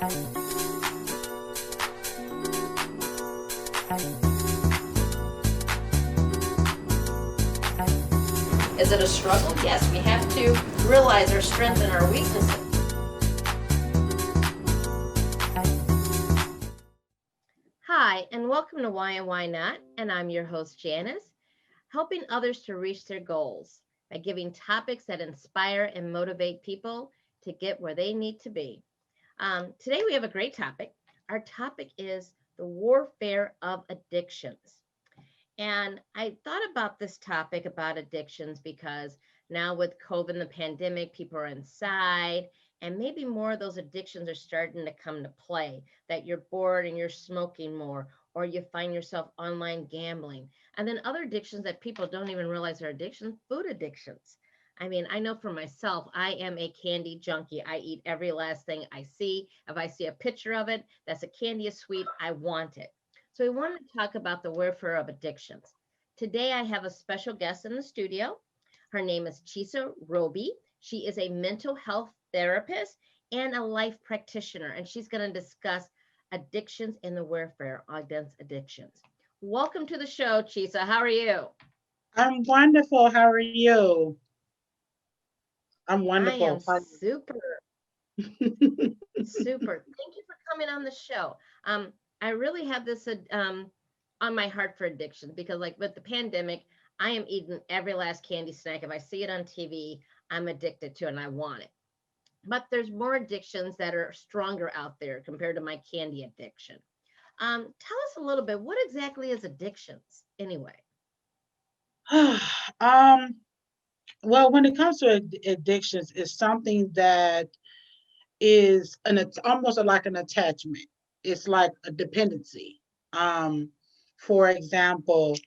Is it a struggle? Yes, we have to realize our strengths and our weaknesses. Hi, and welcome to Why and Why Not, and I'm your host, Janice, helping others to reach their goals by giving topics that inspire and motivate people to get where they need to be. Today we have a great topic. Our topic is the warfare of addictions. And I thought about this topic about addictions because now with COVID and the pandemic, people are inside, and maybe more of those addictions are starting to come to play, that you're bored and you're smoking more, or you find yourself online gambling. And then other addictions that people don't even realize are addictions, food addictions. I mean, I know for myself, I am a candy junkie. I eat every last thing I see. If I see a picture of it, that's a candy, a sweet, I want it. So we want to talk about the warfare of addictions. Today, I have a special guest in the studio. Her name is Chisa Roby. She is a mental health therapist and a life practitioner, and she's going to discuss addictions and the warfare against addictions. Welcome to the show, Chisa. How are you? I'm wonderful. How are you? I'm I am wonderful. super, super. Thank you for coming on the show. I really have this on my heart for addiction because, like with the pandemic, I am eating every last candy snack. If I see it on TV, I'm addicted to it and I want it. But there's more addictions that are stronger out there compared to my candy addiction. Tell us a little bit, what exactly is addictions anyway? um, well, when it comes to addictions, it's something that is almost like an attachment. It's like a dependency. Um, for example,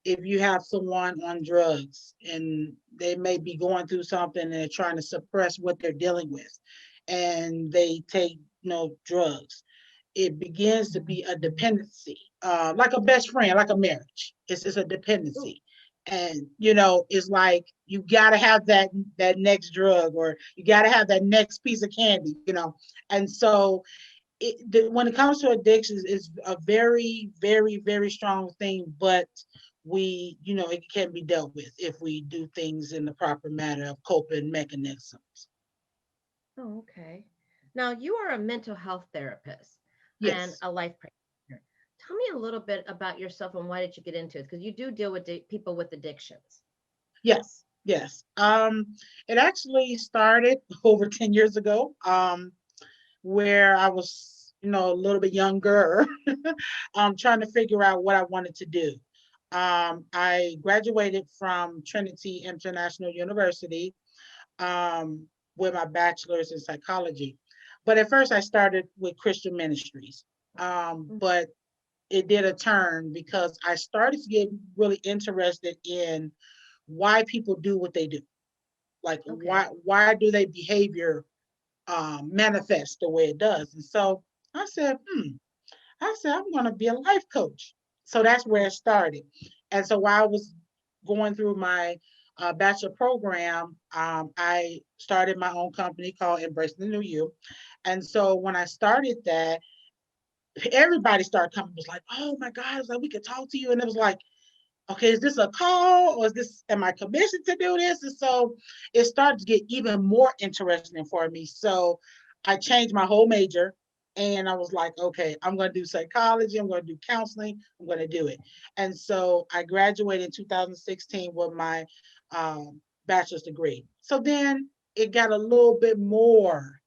if you have someone on drugs and they may be going through something and they're trying to suppress what they're dealing with, and they take drugs, it begins to be a dependency, like a best friend, like a marriage. It's a Ooh, dependency, and it's like you got to have that next drug, or you got to have that next piece of candy, and so when it comes to addictions, it's a very, very, very strong thing, but it can be dealt with if we do things in the proper manner of coping mechanisms. oh, okay. Now, you are a mental health therapist and Yes. a life practitioner. Tell me a little bit about yourself and why did you get into it? Because you do deal with people with addictions. Yes, yes. It actually started over 10 years ago, where I was, a little bit younger, trying to figure out what I wanted to do. I graduated from Trinity International University, um, with my bachelor's in psychology. But at first, I started with Christian ministries. Mm. But it did a turn because I started to get really interested in why people do what they do. Like Okay. why do they behavior manifest the way it does? And so I said I'm going to be a life coach. So that's where it started. And so while I was going through my bachelor program, I started my own company called Embracing the New You. And so when I started that, everybody started coming. It was like, oh my God, it's like we could talk to you. And it was like, okay, is this a call, or am I commissioned to do this? And so it started to get even more interesting for me. So I changed my whole major, and I was like, okay, I'm going to do psychology. I'm going to do counseling. I'm going to do it. And so I graduated in 2016 with my bachelor's degree. So then it got a little bit more,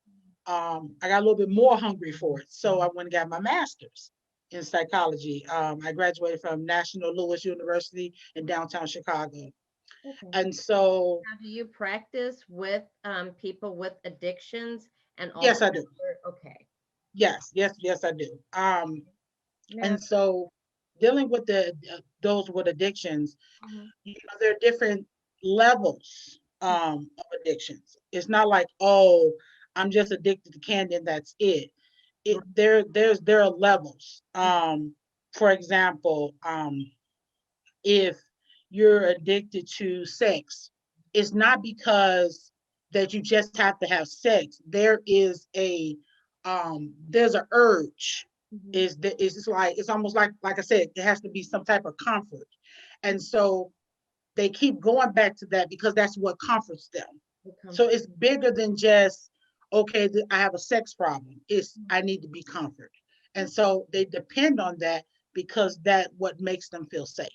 I got a little bit more hungry for it. So I went and got my master's in psychology. I graduated from National Louis University in downtown Chicago. Okay. And so, Now, do you practice with people with addictions and yes, also I do. okay. Yes, yes, yes, I do. Now, And so dealing with those with addictions, mhm, there are different levels of addictions. It's not like, oh, I'm just addicted to candy and that's it. There are levels. For example, if you're addicted to sex, it's not because that you just have to have sex. There is a there's an urge. Mhm. Is it's like it's almost like I said, there has to be some type of comfort, and so they keep going back to that because that's what comforts them. The So comfort. it's bigger than just okay, I have a sex problem. It's I need to be comforted, and so they depend on that because that what makes them feel safe.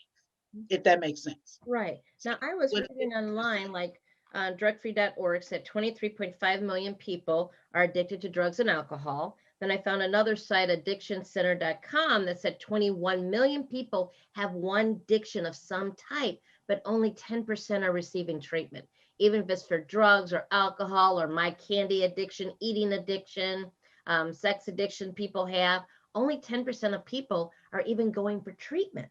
If that makes sense. Right. Now, I was What reading online, like drugfree.org said 23.5 million people are addicted to drugs and alcohol. Then I found another site, addictioncenter.com, that said 21 million people have one addiction of some type, but only 10% are receiving treatment. Even if it's for drugs or alcohol or my candy addiction, eating addiction, sex addiction people have, only 10% of people are even going for treatment.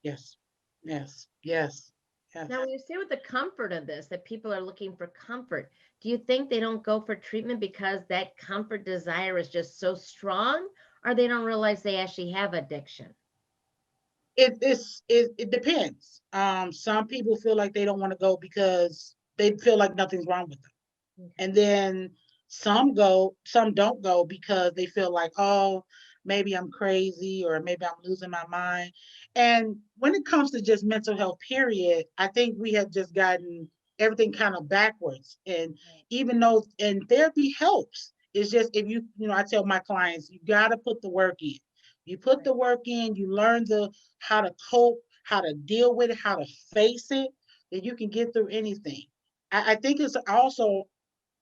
Yes, yes, yes, yes. Now, when you say with the comfort of this, that people are looking for comfort, do you think they don't go for treatment because that comfort desire is just so strong, or they don't realize they actually have addiction? It depends. Some people feel like they don't want to go because they feel like nothing's wrong with them. And Okay. then some go, some don't go because they feel like, oh, maybe I'm crazy or maybe I'm losing my mind. And when it comes to just mental health, period, I think we have just gotten everything kind of backwards. And even though, and therapy helps, it's just if I tell my clients, you got to put the work in. You put Right. the work in, you learn how to cope, how to deal with it, how to face it, then you can get through anything. I think it's also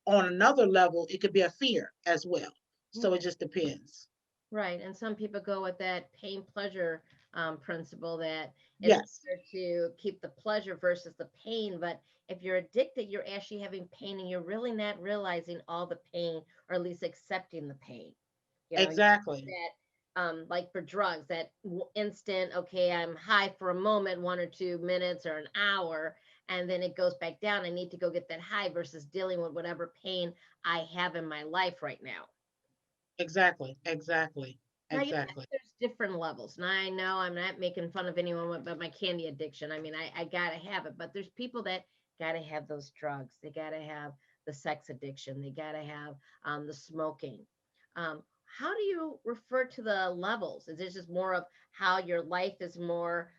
on another level, it could be a fear as well. So it Okay. just depends. Right. And some people go with that pain pleasure principle, that it's Yes, better to keep the pleasure versus the pain. But if you're addicted, you're actually having pain and you're really not realizing all the pain, or at least accepting the pain. You exactly. that like for drugs, that instant, okay, I'm high for a moment, 1 or 2 minutes or an hour, and then it goes back down. I need to go get that high versus dealing with whatever pain I have in my life right now. Exactly. Exactly. Now you said Exactly. there's different levels. Now I know I'm not making fun of anyone about my candy addiction. I mean, I gotta have it, but there's people that gotta have those drugs. They gotta have the sex addiction. They gotta have the smoking. How do you refer to the levels? Is it just more of how your life is more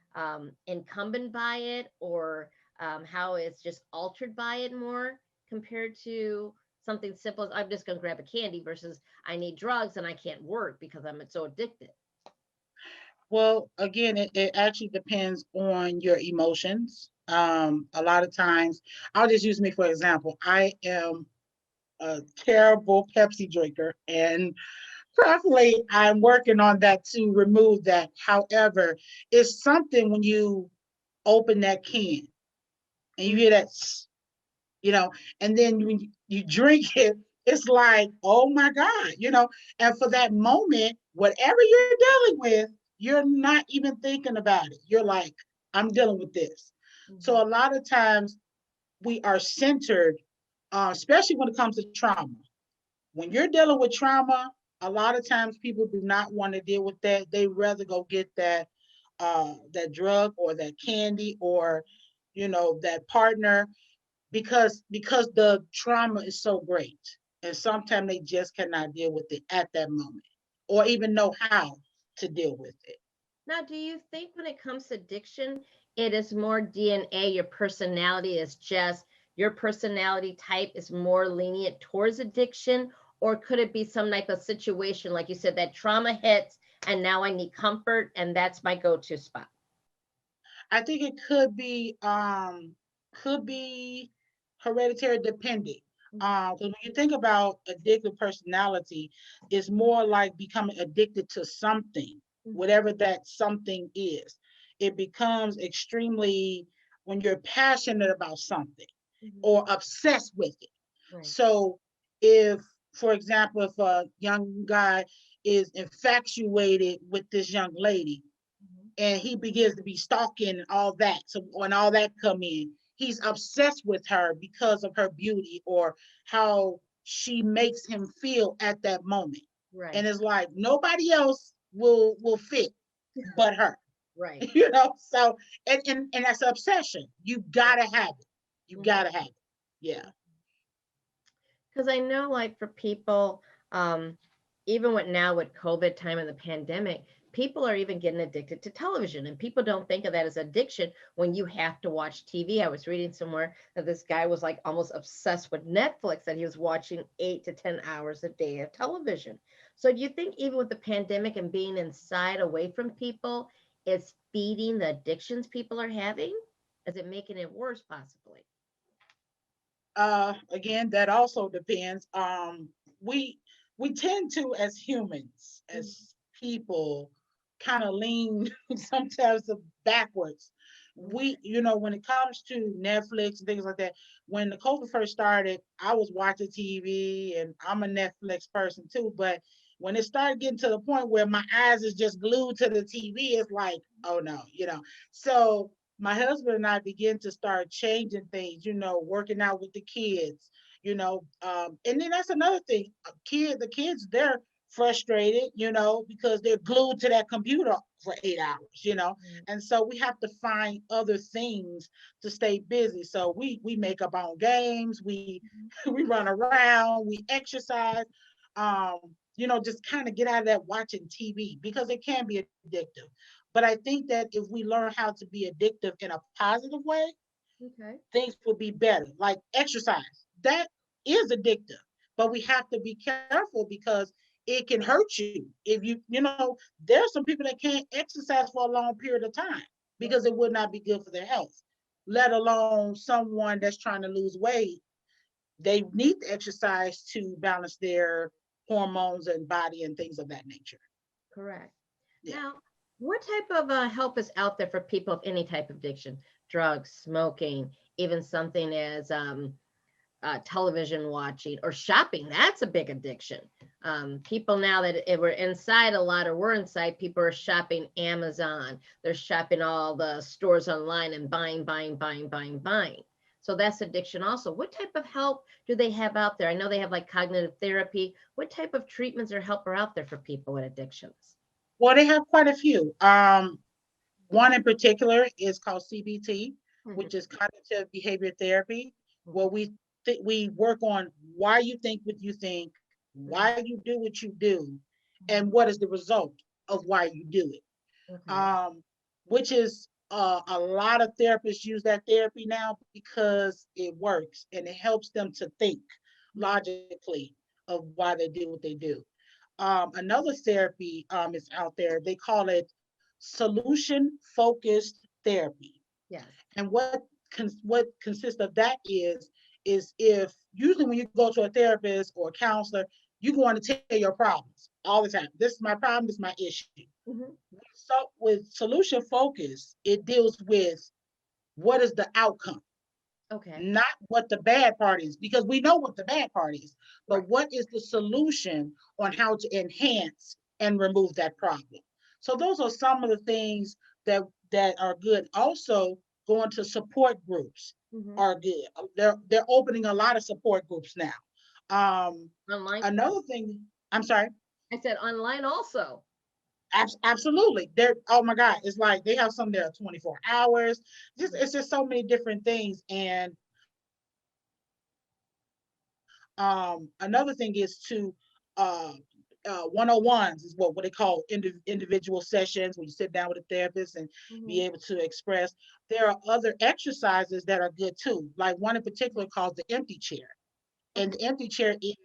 incumbent by it, or how it's just altered by it more compared to something simple as I'm just going to grab a candy versus I need drugs and I can't work because I'm so addicted. Well, again, it actually depends on your emotions. A lot of times, I'll just use me for example. I am a terrible Pepsi drinker, and probably I'm working on that to remove that. However, it's something when you open that can and you Mm. hear that and then when you drink it, it's like, oh my God, and for that moment, whatever you're dealing with, you're not even thinking about it. You're like, I'm dealing with this. So Mhm. a lot of times we are centered, especially when it comes to trauma. When you're dealing with trauma, a lot of times people do not want to deal with that. They rather go get that drug or that candy or that partner because the trauma is so great, and sometimes they just cannot deal with it at that moment or even know how to deal with it. Now, do you think when it comes to addiction, it is more DNA, your personality is just your personality type is more lenient towards addiction? Or could it be some type of situation, like you said, that trauma hits and now I need comfort and that's my go to spot? I think it could be hereditary dependent. Mhm. Because when you think about addictive personality, it's more like becoming addicted to something, Mhm. whatever that something is. It becomes extremely when you're passionate about something Mhm. or obsessed with it. Right. So if, for example, if a young guy is infatuated with this young lady Mhm. and he begins to be stalking and all that. So when all that come in, he's obsessed with her because of her beauty or how she makes him feel at that moment. And Right. it's like nobody else will fit but her. Right. So and that's an obsession. You Right. gotta have it. You Mhm. gotta have it. Yeah. Because I know, like for people, Um, Even with COVID time and the pandemic, people are even getting addicted to television, and people don't think of that as addiction when you have to watch TV. I was reading somewhere that this guy was like almost obsessed with Netflix, that he was watching 8 to 10 hours a day of television. So do you think even with the pandemic and being inside away from people, it's feeding the addictions people are having? Is it making it worse possibly? Again, that also depends. We we tend to, as humans, Mhm. as people, kind of lean sometimes backwards. We, Okay. when it comes to Netflix and things like that, when the COVID first started, I was watching TV, and I'm a Netflix person too. But when it started getting to the point where my eyes is just glued to the TV, it's like, oh no. So my husband and I begin to start changing things, working out with the kids, and then that's another thing. The kids, they're frustrated, because they're glued to that computer for 8 hours. Mhm. And so we have to find other things to stay busy. So we make up our own games, we we run around, we exercise, just kind of get out of that watching TV because it can be addictive. But I think that if we learn how to be addictive in a positive way, Okay. things will be better. Like exercise, that is addictive, but we have to be careful because it can hurt you if there's some people that can't exercise for a long period of time Yep. because it would not be good for their health. Let alone someone that's trying to lose weight, they need to exercise to balance their hormones and body and things of that nature. Correct. Yeah. Now, what type of help is out there for people of any type of addiction? Drugs, smoking, even something as television watching or shopping. That's a big addiction. People now that we're inside a lot, or we're inside, people are shopping Amazon. They're shopping all the stores online and buying, buying, buying, buying, buying. So that's addiction also. What type of help do they have out there? I know they have like cognitive therapy. What type of treatments or help are out there for people with addictions? Well, they have quite a few. One in particular is called CBT, Mhm. which is cognitive behavior therapy, where Okay. we work on why you think what you think, Mhm. why you do what you do, and Mhm. what is the result of why you do it. Okay. Which is a lot of therapists use that therapy now because it works and it helps them to think Mhm. logically of why they do what they do. Another therapy is out there. They call it solution focused therapy. Yes. And what consists of that is if usually when you go to a therapist or a counselor, you go on to tell your problems all the time. This is my problem. This is my issue. Mhm. So with solution focus, it deals with what is the outcome, Okay. not what the bad part is, because we know what the bad part is, but Right. what is the solution on how to enhance and remove that problem. So those are some of the things that are good. Also, going to support groups Mhm. are good. They're opening a lot of support groups now. Um, Online. Another thing, I'm sorry. I said online also. Absolutely. They're, oh my God, it's like they have some there 24 hours. Mhm. It's just so many different things. And another thing is to uh, 101s is what they call individual sessions, when you sit down with a therapist and be Mhm. able to express. There are other exercises that are good too, like one in particular called the empty chair. And Okay. the empty chair is,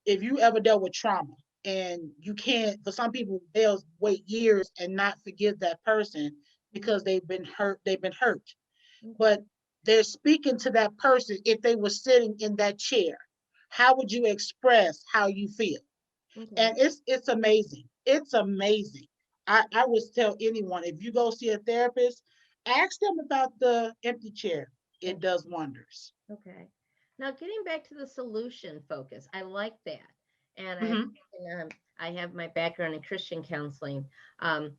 if you ever dealt with trauma, and you can't, for some people they'll wait years and not forgive that person Mhm. because they've been hurt, Okay. but they're speaking to that person. If they were sitting in that chair, how would you express how you feel? Okay. And it's amazing. It's amazing. I would tell anyone, if you go see a therapist, ask them about the empty chair. It Okay. does wonders. Okay. Now, getting back to the solution focus, I like that. And Hmm. I have my background in Christian counseling. Um,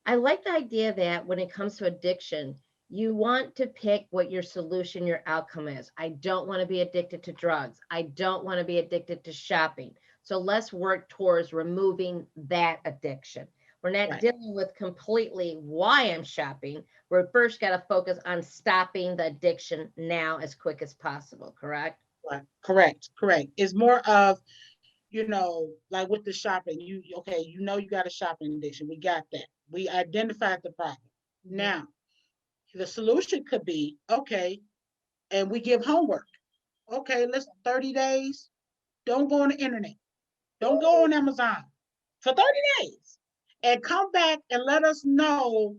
I like the idea that when it comes to addiction, you want to pick what your solution, your outcome is. I don't want to be addicted to drugs. I don't want to be addicted to shopping. So let's work towards removing that addiction. We're not Right. dealing with completely why I'm shopping. We're first got to focus on stopping the addiction now as quick as possible, correct? Right. Correct. Correct. It's more of, like with the shopping, okay, you got a shopping addiction. We got that. We identified the problem. Mhm. Now, the solution could be, okay, and we give homework. Okay, let's 30 days. Don't go on the internet. Don't go on Amazon for 30 days and come back and let us know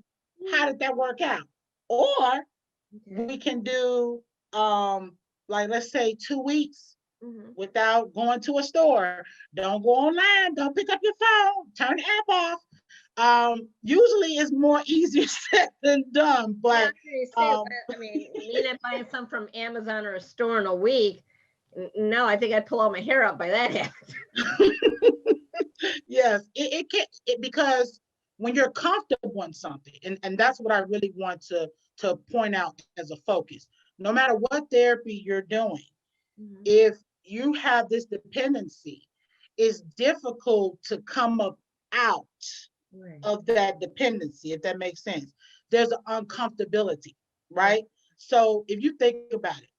how did that work out. Or we can do like let's say 2 weeks Mhm. without going to a store. Don't go online, don't pick up your phone, turn the app off. Usually it's more easier said than done, Yeah, I but was gonna say, um I mean, me not buying some from Amazon or a store in a week. No, I think I'd pull all my hair out by that happened. yes, it can because when you're comfortable in something, and that's what I really want to point out as a focus. No matter what therapy you're doing, Mhm. if you have this dependency, it's difficult to come up out Right. of that dependency, if that makes sense. There's an uncomfortability, Right. right? So if you think about it,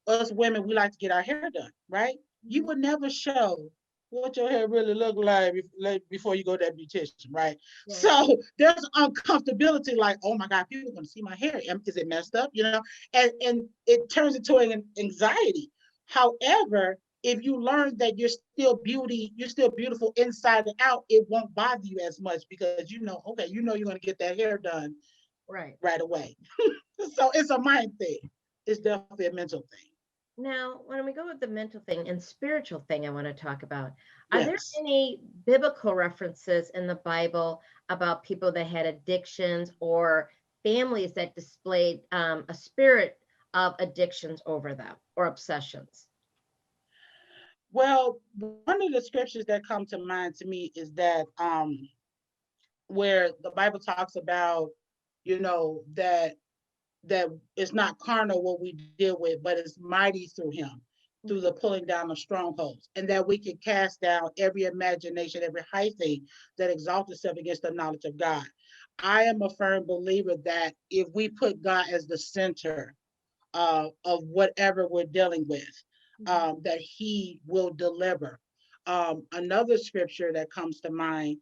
us women, we like to get our hair done, right? You Mhm. would never show what your hair really look like before you go to that beautician, right? Right. So there's uncomfortability, like, oh my God, people are gonna see my hair. Is it messed up? And it turns into an anxiety. However, if you learn that you're still beautiful inside and out, it won't bother you as much because okay, you're gonna get that hair done Right. right away. So it's a mind thing. It's definitely a mental thing. Now, when we go with the mental thing and spiritual thing, I want to talk about, are there Yes. any biblical references in the Bible about people that had addictions or families that displayed a spirit of addictions over them or obsessions? Well, one of the scriptures that come to mind to me is that where the Bible talks about, that it's not carnal what we deal with, but it's mighty through him, through the pulling down of strongholds, and that we can cast down every imagination, every high thing that exalts itself against the knowledge of God. I am a firm believer that if we put God as the center of whatever we're dealing with, that he will deliver. Another scripture that comes to mind,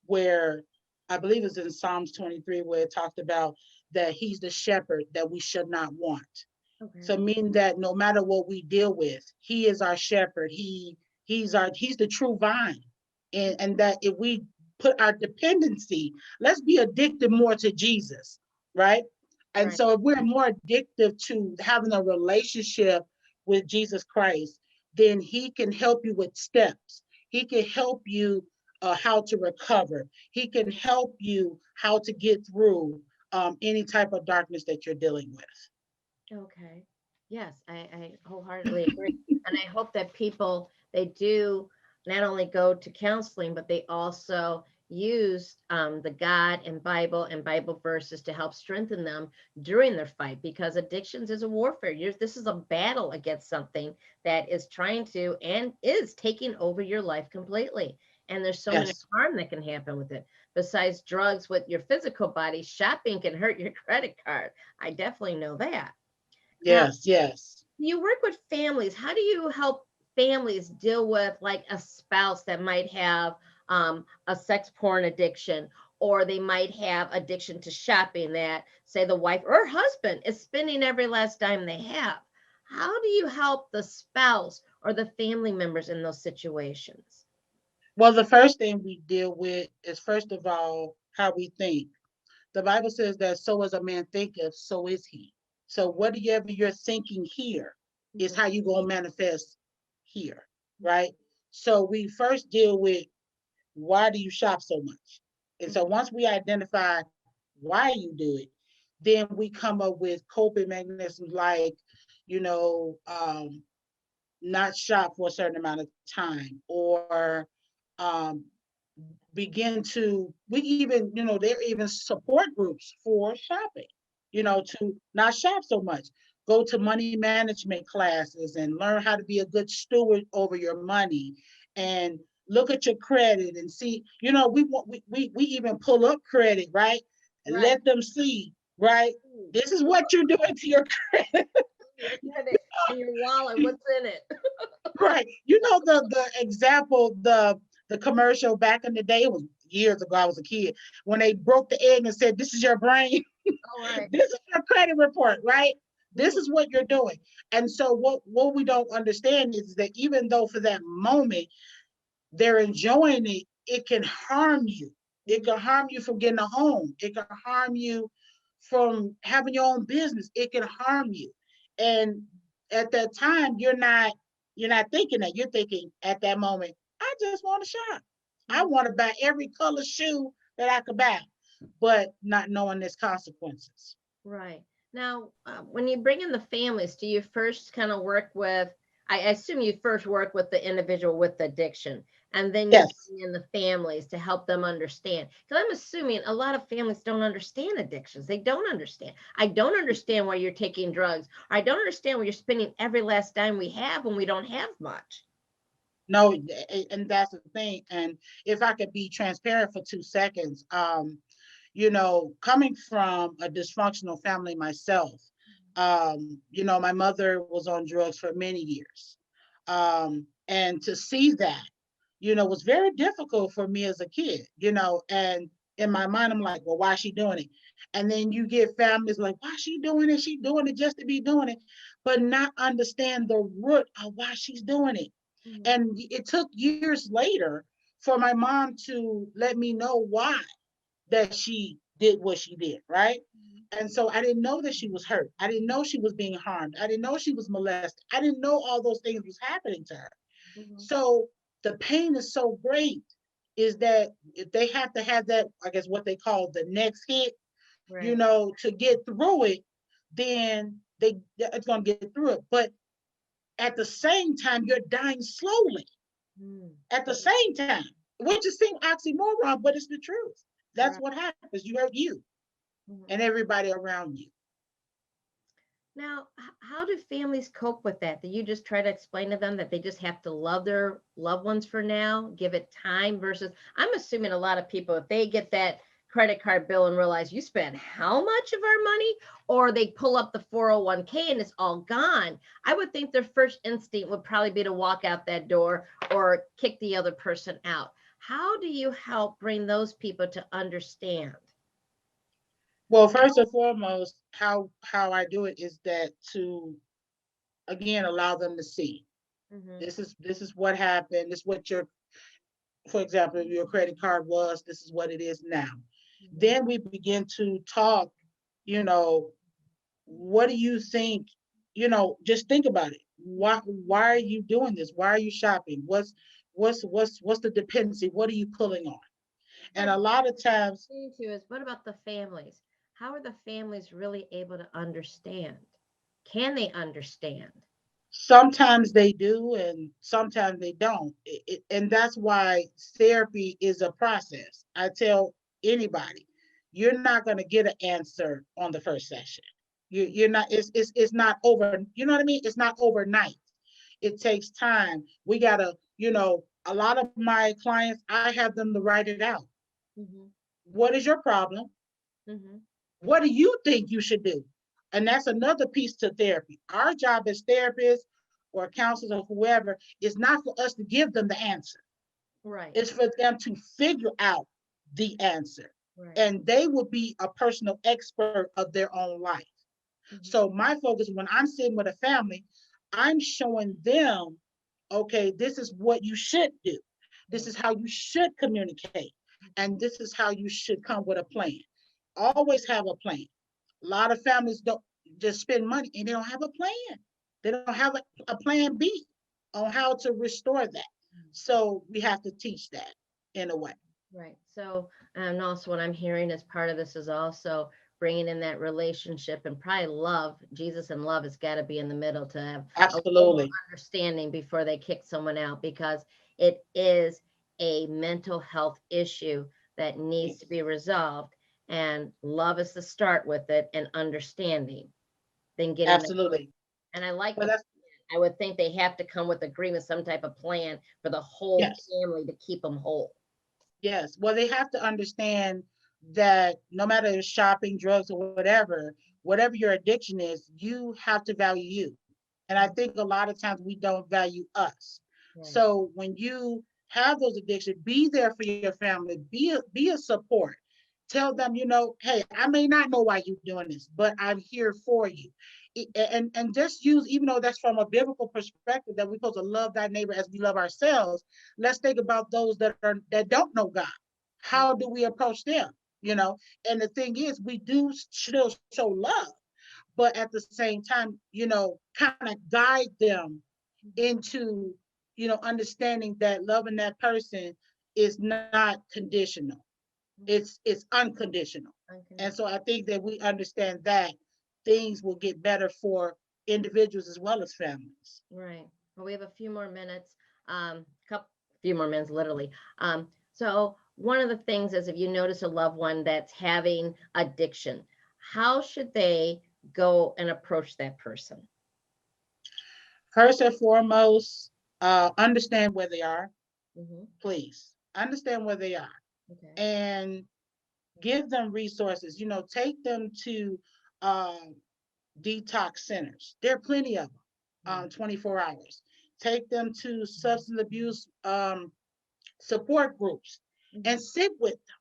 where I believe it's in Psalms 23, where it talked about that he's the shepherd that we should not want. So Okay. meaning that no matter what we deal with, he is our shepherd. He's the true vine. And that if we put our dependency, let's be addicted more to Jesus, right? And Right. so if we're more addictive to having a relationship with Jesus Christ, then he can help you with steps. He can help you how to recover. He can help you how to get through any type of darkness that you're dealing with. Okay. Yes, I wholeheartedly agree. And I hope that people, they do not only go to counseling, but they also use the God and Bible verses to help strengthen them during their fight, because addictions is a warfare. This is a battle against something that is trying to and is taking over your life completely. And there's so many Yes, harm that can happen with it. Besides drugs with your physical body, shopping can hurt your credit card. I definitely know that. Now, yes, yes. you work with families. How do you help families deal with like a spouse that might have a sex porn addiction, or they might have addiction to shopping that, say, the wife or husband is spending every last dime they have? How do you help the spouse or the family members in those situations? Well, the first thing we deal with is, first of all, how we think. The Bible says that so as a man thinketh, so is he. So whatever you're thinking here is Mhm. how you gonna manifest here, right? So we first deal with, why do you shop so much? And so Mhm. once we identify why you do it, then we come up with coping mechanisms like, you know, not shop for a certain amount of time, or um, begin to, we even, there are even support groups for shopping, to not shop so much. Go to money management classes and learn how to be a good steward over your money, and look at your credit and see, we even pull up credit, right? And Right. let them see, right? Ooh, This is what you're doing to your credit. your credit. in your wallet, what's in it? Right. You know the example, the commercial back in the day, it was years ago, I was a kid, when they broke the egg and said, "This is your brain, All right. this is your credit report," right? This Mhm. is what you're doing. And so what we don't understand is that even though for that moment they're enjoying it, it can harm you. It can harm you from getting a home. It can harm you from having your own business. It can harm you. And at that time, you're not thinking that. You're thinking at that moment, I just want to shop. I Mhm. want to buy every color shoe that I could buy, but not knowing there's consequences. Right. Now, when you bring in the families, do you first kind of work with, I assume you first work with the individual with the addiction, and then you Yes. bring in the families to help them understand. Because I'm assuming a lot of families don't understand addictions. They don't understand. I don't understand why you're taking drugs. Or I don't understand why you're spending every last dime we have when we don't have much. No, and that's the thing. And if I could be transparent for 2 seconds, coming from a dysfunctional family myself, my mother was on drugs for many years. And to see that, was very difficult for me as a kid, and in my mind, I'm like, well, why is she doing it? And then you get families like, why is she doing it? She doing it just to be doing it, but not understand the root of why she's doing it. Mhm. And it took years later for my mom to let me know why that she did what she did, right? And so I didn't know that she was hurt. I didn't know she was being harmed. I didn't know she was molested. I didn't know all those things was happening to her. Mhm. So the pain is so great is that if they have to have that, I guess what they call the next hit, Right. to get through it, then it's gonna get through it. But at the same time, you're dying slowly Mm. at the same time, which is seem oxymoron, but it's the truth. That's Right. what happens. You hurt you Mhm. and everybody around you. Now, how do families cope with that? Do you just try to explain to them that they just have to love their loved ones for now, give it time versus I'm assuming a lot of people, if they get that credit card bill and realize you spent how much of our money, or they pull up the 401k and it's all gone, I would think their first instinct would probably be to walk out that door or kick the other person out. How do you help bring those people to understand? Well, first and foremost, how I do it is that to again allow them to see Hmm. this is what happened. This is what your, for example, your credit card was. This is what it is now. Hmm. Then we begin to talk. You know, what do you think? Just think about it. Why are you doing this? Why are you shopping? What's the dependency? What are you pulling on? And But a lot of times, thing too is what about the families? How are the families really able to understand? Can they understand? sometimes they do and sometimes they don't. And that's why therapy is a process. I tell anybody, you're not going to get an answer on the first session. You're not, it's not over, you know what I mean? It's not overnight. It takes time. We got to, a lot of my clients, I have them to write it out. Hmm. What is your problem? Hmm. What do you think you should do? And that's another piece to therapy. Our job as therapists or counselors or whoever is not for us to give them the answer. Right, It's for them to figure out the answer. right. And they will be a personal expert of their own life. Hmm. So my focus when I'm sitting with a family, I'm showing them, okay, this is what you should do. This Right. is how you should communicate. And this is how you should come with a plan. Always have a plan. A lot of families don't just spend money and they don't have a plan. They don't have a plan B on how to restore that. So we have to teach that in a way. Right. So, and also what I'm hearing as part of this is also bringing in that relationship and probably love. Jesus and love has got to be in the middle to have a little more Absolutely. understanding before they kick someone out because it is a mental health issue that needs to Yes. be resolved. And love is the start with it and understanding, then getting that. Absolutely. And I like Well, the, that's I would think they have to come with agreement, some type of plan for the whole yes. family to keep them whole. Yes. Well, they have to understand that no matter if shopping, drugs, or whatever your addiction is, you have to value you. And I think a lot of times we don't value us. Right. So when you have those addictions, be there for your family, be a support. Tell them, hey, I may not know why you're doing this, but I'm here for you. And just use, even though that's from a biblical perspective, that we're supposed to love thy neighbor as we love ourselves. Let's think about those that don't know God. How do we approach them? And the thing is, we do still show love, but at the same time, kind of guide them into, understanding that loving that person is not conditional. It's unconditional. And so I think that we understand that things will get better for individuals as well as families. Right. Well, we have a few more minutes. Couple, few more minutes, literally. So one of the things is if you notice a loved one that's having addiction, how should they go and approach that person? First and foremost, understand where they are. Mm-hmm. Please understand where they are, Okay. and give them resources. Take them to detox centers. There are plenty of them, 24 hours. Take them to substance abuse support groups and sit with them.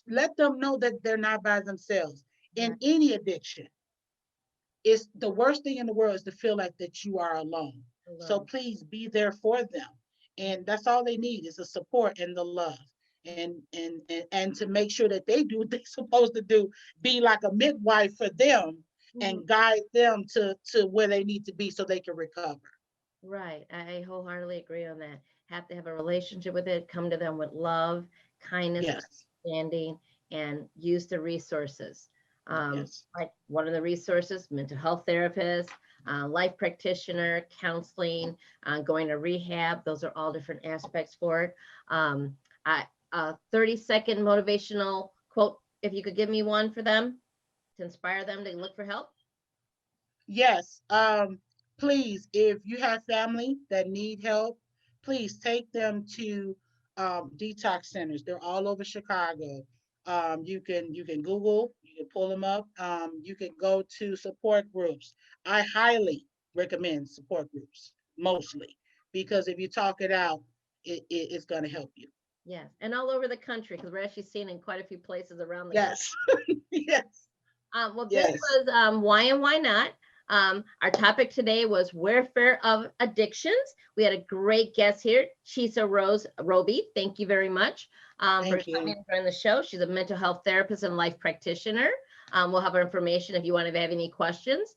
Let them know that they're not by themselves in any addiction. It's the worst thing in the world is to feel like that you are alone. So please be there for them. And that's all they need is the support and the love. And to make sure that they do what they're supposed to do, be like a midwife for them and guide them to where they need to be so they can recover. Right. I wholeheartedly agree on that. Have to have a relationship with it, come to them with love, kindness, and Yes. understanding, and use the resources. Yes. Like one of the resources, mental health therapist, life practitioner, counseling, going to rehab. Those are all different aspects for it. A 30-second motivational quote, if you could give me one for them to inspire them to look for help. Yes. Please, if you have family that need help, please take them to detox centers. They're all over Chicago. You can Google, you can pull them up. You can go to support groups. I highly recommend support groups mostly because if you talk it out, it's going to help you. Yes, and all over the country because we're actually seeing in quite a few places around the country. Yes. Yes. Well, this Yes. was Why and Why Not. Our topic today was warfare of addictions. We had a great guest here, Chisa Rose Roby. Thank you very much for Thank coming you. and joining the show. She's a mental health therapist and life practitioner. We'll have her information if you want to have any questions.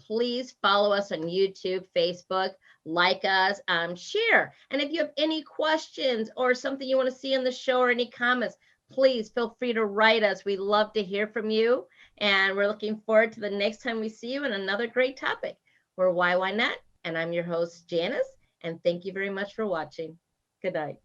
Please follow us on YouTube, Facebook, like us, share. And if you have any questions or something you want to see in the show or any comments, please feel free to write us. We love to hear from you. And we're looking forward to the next time we see you in another great topic. We're Why Not? And I'm your host, Janice. And thank you very much for watching. Good night.